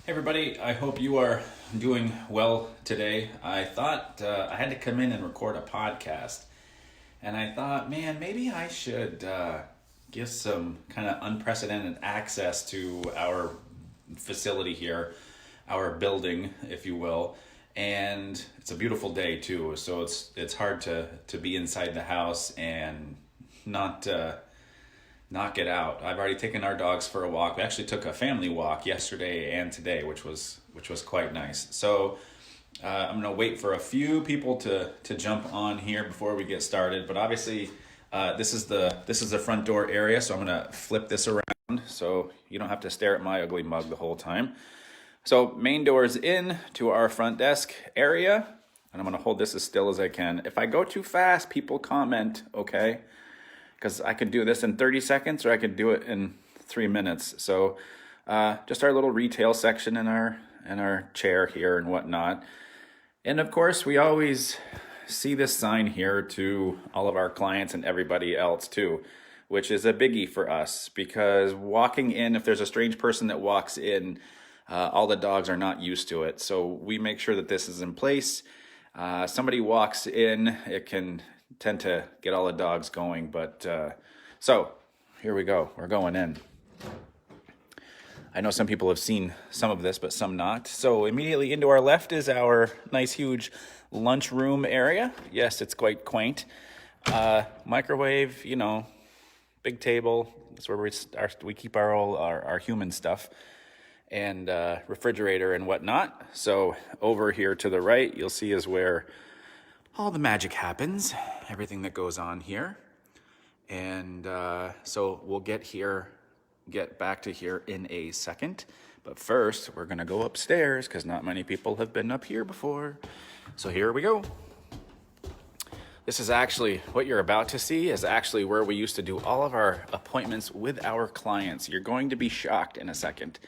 Hey everybody, I hope you are doing well today. I thought I had to come in and record a podcast, and I thought, man, maybe I should give some kind of unprecedented access to our facility here, our building, if you will. And it's a beautiful day too, so it's hard to be inside the house and not knock it out. I've already taken our dogs for a walk. We actually took a family walk yesterday and today, which was quite nice. So I'm gonna wait for a few people to jump on here before we get started. But obviously, this is the front door area, so I'm gonna flip this around so you don't have to stare at my ugly mug the whole time. So main doors in to our front desk area, and I'm gonna hold this as still as I can. If I go too fast, people comment, okay? Because I could do this in 30 seconds or I could do it in 3 minutes. So just our little retail section in our chair here and whatnot. And of course, we always see this sign here to all of our clients and everybody else too, which is a biggie for us because walking in, if there's a strange person that walks in, all the dogs are not used to it. So we make sure that this is in place. Somebody walks in, it can tend to get all the dogs going. But so here we go. We're going in. I know some people have seen some of this, but some not. So immediately into our left is our nice, huge lunchroom area. Yes, it's quite quaint. Microwave, big table. That's where we keep our human stuff. And refrigerator and whatnot. So over here to the right, you'll see is where all the magic happens, everything that goes on here. And so we'll get back to here in a second. But first, we're gonna go upstairs because not many people have been up here before. So here we go. This is actually, what you're about to see is actually where we used to do all of our appointments with our clients. You're going to be shocked in a second.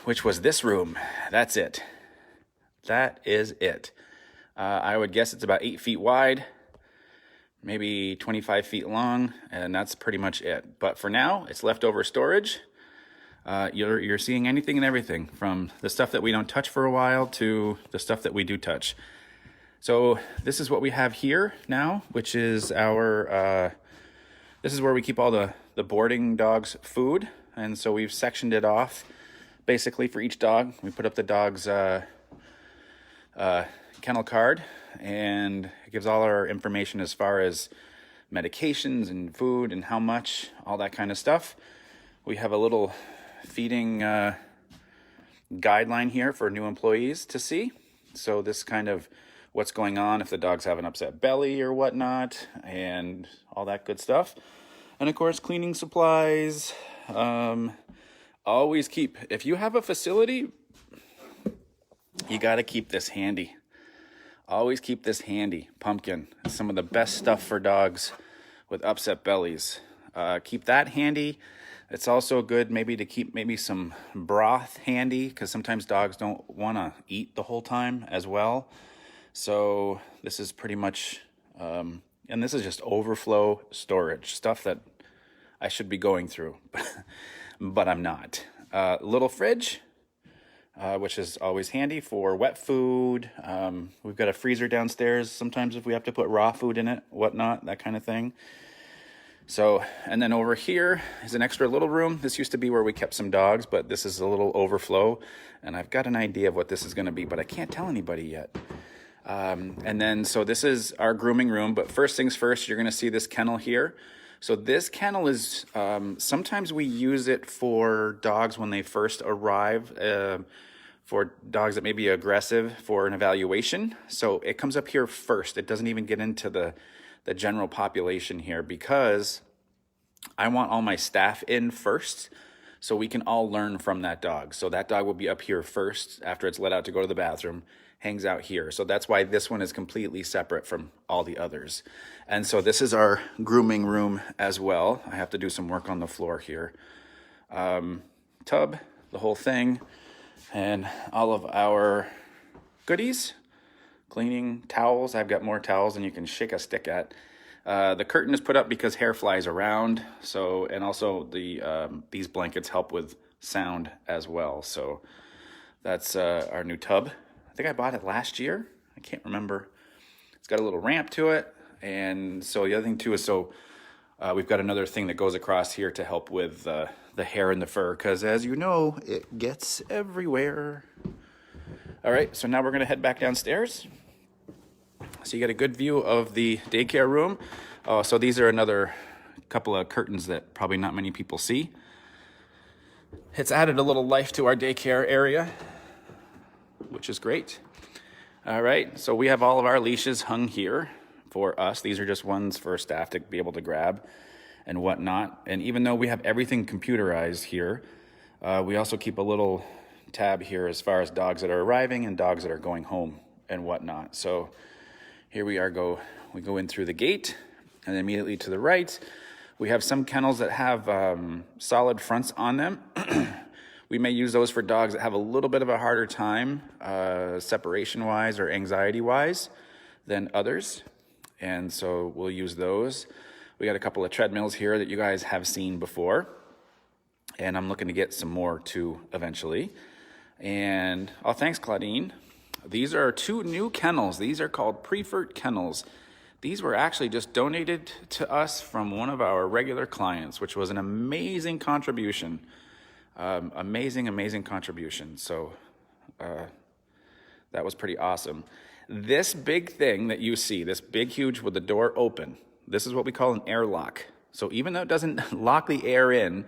Which was this room. That's it. That is it. I would guess it's about 8 feet wide, maybe 25 feet long, and that's pretty much it. But for now, it's leftover storage. You're seeing anything and everything from the stuff that we don't touch for a while to the stuff that we do touch. So this is what we have here now, which is this is where we keep all the boarding dogs' food. And so we've sectioned it off basically for each dog. We put up the dog's kennel card, and it gives all our information as far as medications and food and how much, all that kind of stuff. We have a little feeding guideline here for new employees to see. So this kind of what's going on if the dogs have an upset belly or whatnot, and all that good stuff. And of course, cleaning supplies. Always keep, if you have a facility, you got to keep this handy. Always keep this handy. Pumpkin. It's some of the best stuff for dogs with upset bellies. Keep that handy. It's also good maybe to keep maybe some broth handy because sometimes dogs don't want to eat the whole time as well. So this is pretty much, and this is just overflow storage, stuff that I should be going through, but I'm not. Little fridge. Which is always handy for wet food. We've got a freezer downstairs. Sometimes if we have to put raw food in it, whatnot, that kind of thing. So, and then over here is an extra little room. This used to be where we kept some dogs, but this is a little overflow. And I've got an idea of what this is going to be, but I can't tell anybody yet. And then, so this is our grooming room. But first things first, you're going to see this kennel here. So this kennel is, sometimes we use it for dogs when they first arrive, for dogs that may be aggressive for an evaluation. So it comes up here first. It doesn't even get into the general population here because I want all my staff in first so we can all learn from that dog. So that dog will be up here first after it's let out to go to the bathroom, hangs out here. So that's why this one is completely separate from all the others. And so this is our grooming room as well. I have to do some work on the floor here. Tub, the whole thing, and all of our goodies, cleaning towels. I've got more towels than you can shake a stick at. The curtain is put up because hair flies around. So, and also the these blankets help with sound as well. So that's our new tub. I think I bought it last year. I can't remember. It's got a little ramp to it. And so the other thing too is we've got another thing that goes across here to help with the hair and the fur, because as you know, it gets everywhere. All right, so now we're gonna head back downstairs. So you get a good view of the daycare room. So these are another couple of curtains that probably not many people see. It's added a little life to our daycare area, which is great. All right, so we have all of our leashes hung here for us. These are just ones for staff to be able to grab and whatnot. And even though we have everything computerized here, we also keep a little tab here as far as dogs that are arriving and dogs that are going home and whatnot. So here we we go in through the gate, and then immediately to the right, we have some kennels that have solid fronts on them. We may use those for dogs that have a little bit of a harder time separation-wise or anxiety-wise than others. And so we'll use those. We got a couple of treadmills here that you guys have seen before. And I'm looking to get some more too eventually. And, oh, thanks, Claudine. These are 2 new kennels. These are called Preferred Kennels. These were actually just donated to us from one of our regular clients, which was an amazing contribution. Amazing contribution. So that was pretty awesome. This big thing that you see, this big, huge with the door open, this is what we call an airlock. So even though it doesn't lock the air in,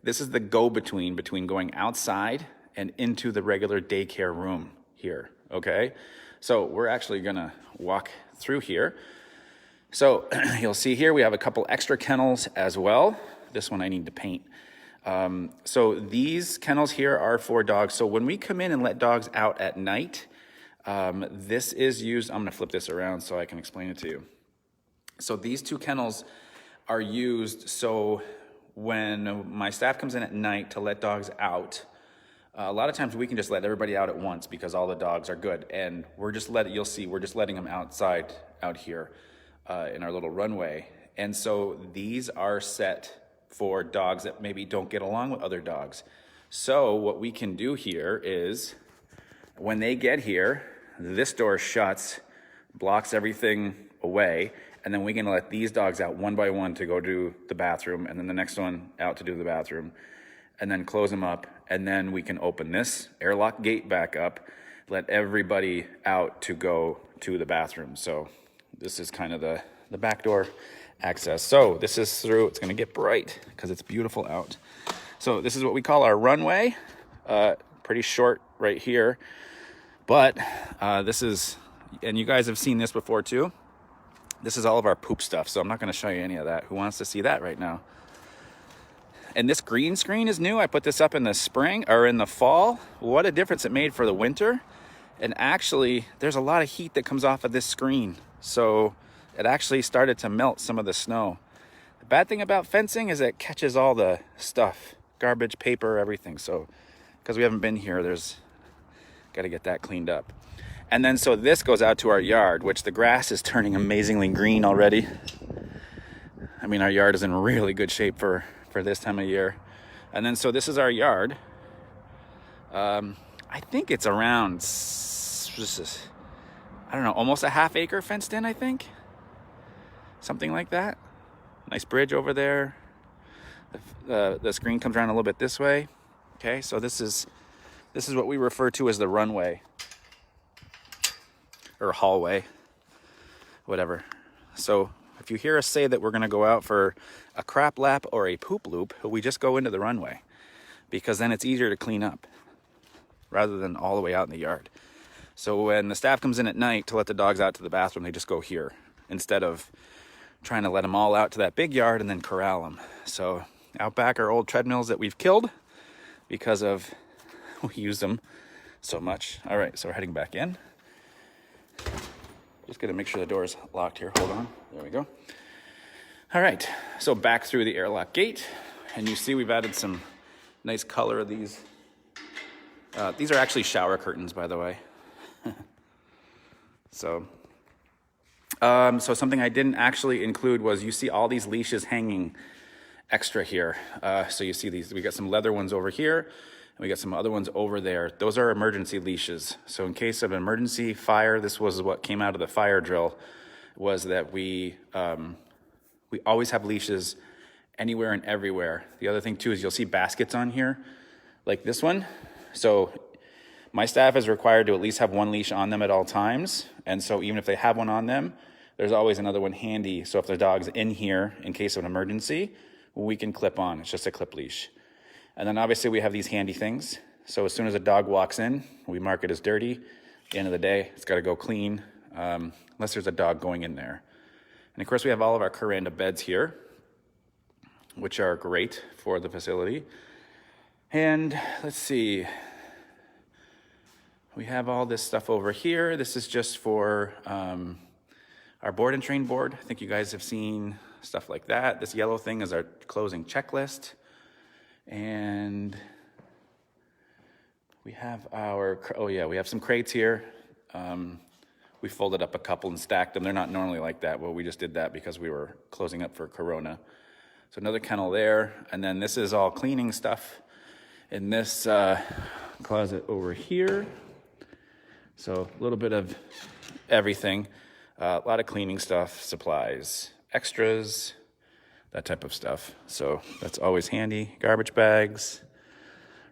this is the go-between between going outside and into the regular daycare room here, okay? So we're actually gonna walk through here. So you'll see here we have a couple extra kennels as well. This one I need to paint. So these kennels here are for dogs. So when we come in and let dogs out at night, this is used, I'm gonna flip this around so I can explain it to you. So these 2 kennels are used so when my staff comes in at night to let dogs out, a lot of times we can just let everybody out at once because all the dogs are good. And you'll see, we're just letting them outside out here in our little runway. And so these are set for dogs that maybe don't get along with other dogs. So what we can do here is when they get here, this door shuts, blocks everything away, and then we can let these dogs out one by one to go do the bathroom, and then the next one out to do the bathroom, and then close them up, and then we can open this airlock gate back up, let everybody out to go to the bathroom. So this is kind of the back door access. So this is through, it's gonna get bright because it's beautiful out. So this is what we call our runway, pretty short right here, but this is, and you guys have seen this before too. This is all of our poop stuff, so I'm not gonna show you any of that. Who wants to see that right now? And this green screen is new. I put this up in the spring or in the fall. What a difference it made for the winter. And actually, there's a lot of heat that comes off of this screen. So it actually started to melt some of the snow. The bad thing about fencing is it catches all the stuff, garbage, paper, everything. So because we haven't been here, got to get that cleaned up. And then so this goes out to our yard, which the grass is turning amazingly green already. I mean, our yard is in really good shape for this time of year. And then so this is our yard. I think it's around, I don't know, almost a half acre fenced in, I think. Something like that. Nice bridge over there. The screen comes around a little bit this way. Okay, so this is what we refer to as the runway. Or hallway, whatever. So if you hear us say that we're gonna go out for a crap lap or a poop loop, we just go into the runway because then it's easier to clean up rather than all the way out in the yard. So when the staff comes in at night to let the dogs out to the bathroom, they just go here instead of trying to let them all out to that big yard and then corral them. So out back are old treadmills that we've killed because of we use them so much. All right, so we're heading back in. Just gonna make sure the door is locked here. Hold on, there we go. All right, so back through the airlock gate, and you see we've added some nice color of these. These are actually shower curtains, by the way. So something I didn't actually include was you see all these leashes hanging extra here. So you see these, we got some leather ones over here, and we got some other ones over there. Those are emergency leashes. So in case of emergency fire, this was what came out of the fire drill, was that we always have leashes anywhere and everywhere. The other thing too is you'll see baskets on here, like this one. So my staff is required to at least have one leash on them at all times. And so even if they have one on them, there's always another one handy. So if the dog's in here in case of an emergency, we can clip on. It's just a clip leash. And then obviously we have these handy things. So as soon as a dog walks in, we mark it as dirty. At the end of the day, it's got to go clean, unless there's a dog going in there. And of course we have all of our Kuranda beds here, which are great for the facility. And let's see, we have all this stuff over here. This is just for our board and train board. I think you guys have seen stuff like that. This yellow thing is our closing checklist. And we have our, oh yeah, we have some crates here. We folded up a couple and stacked them. They're not normally like that. Well, we just did that because we were closing up for Corona. So another kennel there. And then this is all cleaning stuff in this closet over here. So a little bit of everything. A lot of cleaning stuff, supplies, extras, that type of stuff. So that's always handy. Garbage bags,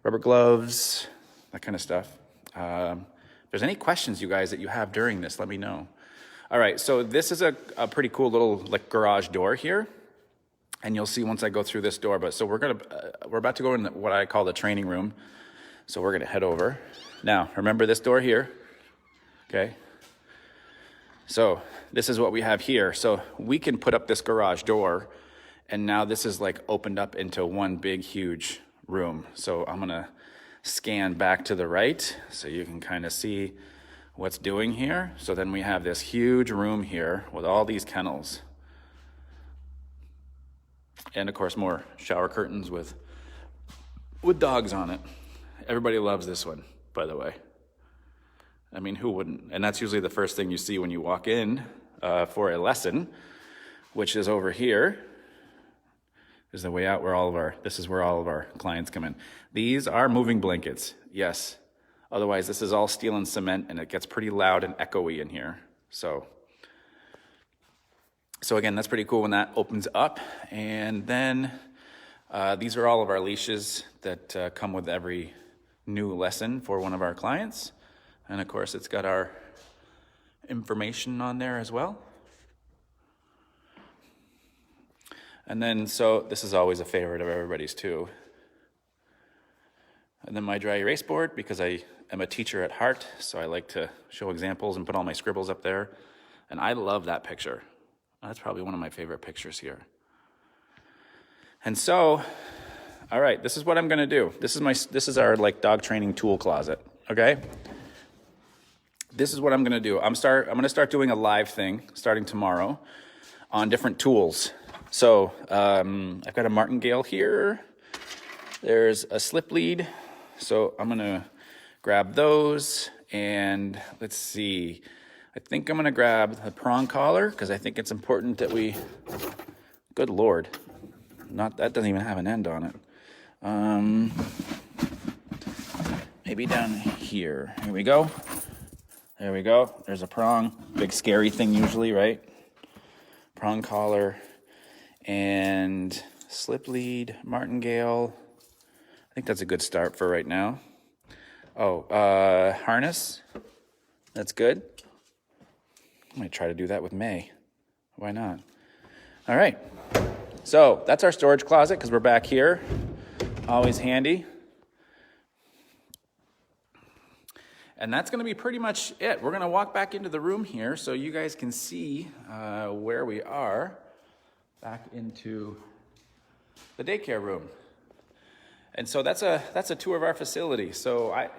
rubber gloves, that kind of stuff. If there's any questions, you guys, that you have during this, let me know. All right, so this is a pretty cool little like garage door here. And you'll see once I go through this door. But so we're about to go in what I call the training room. So we're gonna head over. Now, remember this door here, okay? So this is what we have here. So we can put up this garage door, and now this is like opened up into one big, huge room. So I'm gonna scan back to the right so you can kind of see what's doing here. So then we have this huge room here with all these kennels. And of course more shower curtains with dogs on it. Everybody loves this one, by the way. I mean, who wouldn't? And that's usually the first thing you see when you walk in for a lesson, which is over here. Is the way out where this is where all of our clients come in. These are moving blankets, yes. Otherwise, this is all steel and cement, and it gets pretty loud and echoey in here. So again, that's pretty cool when that opens up. And then these are all of our leashes that come with every new lesson for one of our clients. And of course, it's got our information on there as well. And then, so this is always a favorite of everybody's too. And then my dry erase board, because I am a teacher at heart, so I like to show examples and put all my scribbles up there. And I love that picture. That's probably one of my favorite pictures here. And so, all right, this is what I'm gonna do. This is our like dog training tool closet, okay? This is what I'm gonna do. I'm gonna start doing a live thing starting tomorrow on different tools. So I've got a martingale here. There's a slip lead. So I'm gonna grab those, and let's see. I think I'm gonna grab the prong collar because I think it's important that we, good Lord, that doesn't even have an end on it. Maybe down here. Here we go. There we go. There's a prong, big scary thing usually, right? Prong collar and slip lead, martingale. I think that's a good start for right now. Oh, harness. That's good. I'm gonna try to do that with May. Why not? All right. So that's our storage closet because we're back here. Always handy. And that's going to be pretty much it. We're going to walk back into the room here so you guys can see where we are. Back into the daycare room. And so that's a tour of our facility. So I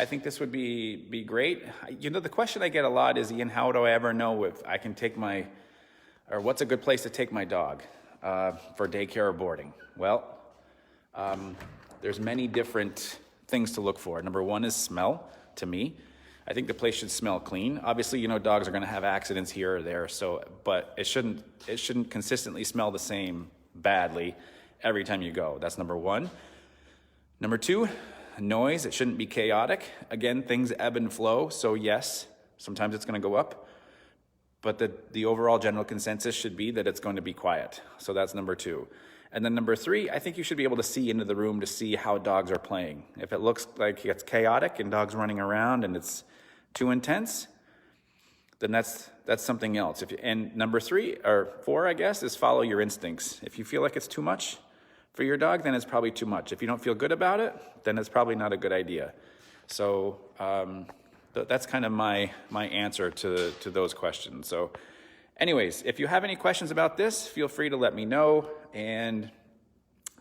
think this would be great. The question I get a lot is, Ian, how do I ever know if I can take what's a good place to take my dog for daycare or boarding? Well, there's many different things to look for. Number one is smell, to me. I think the place should smell clean. Obviously, dogs are gonna have accidents here or there, but it shouldn't consistently smell the same badly every time you go. That's number one. Number two, noise. It shouldn't be chaotic. Again, things ebb and flow. So yes, sometimes it's going to go up, but the overall general consensus should be that it's going to be quiet. So that's number two. And then number three, I think you should be able to see into the room to see how dogs are playing. If it looks like it's chaotic and dogs running around and it's too intense, then that's something else. And number three, or four, I guess, is follow your instincts. If you feel like it's too much for your dog, then it's probably too much. If you don't feel good about it, then it's probably not a good idea. So that's kind of my answer to those questions. So anyways, if you have any questions about this, feel free to let me know, and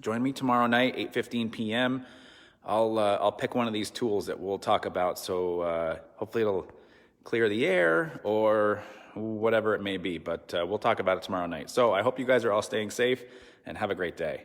join me tomorrow night, 8:15 p.m. I'll pick one of these tools that we'll talk about. So hopefully it'll clear the air or whatever it may be, but we'll talk about it tomorrow night. So I hope you guys are all staying safe and have a great day.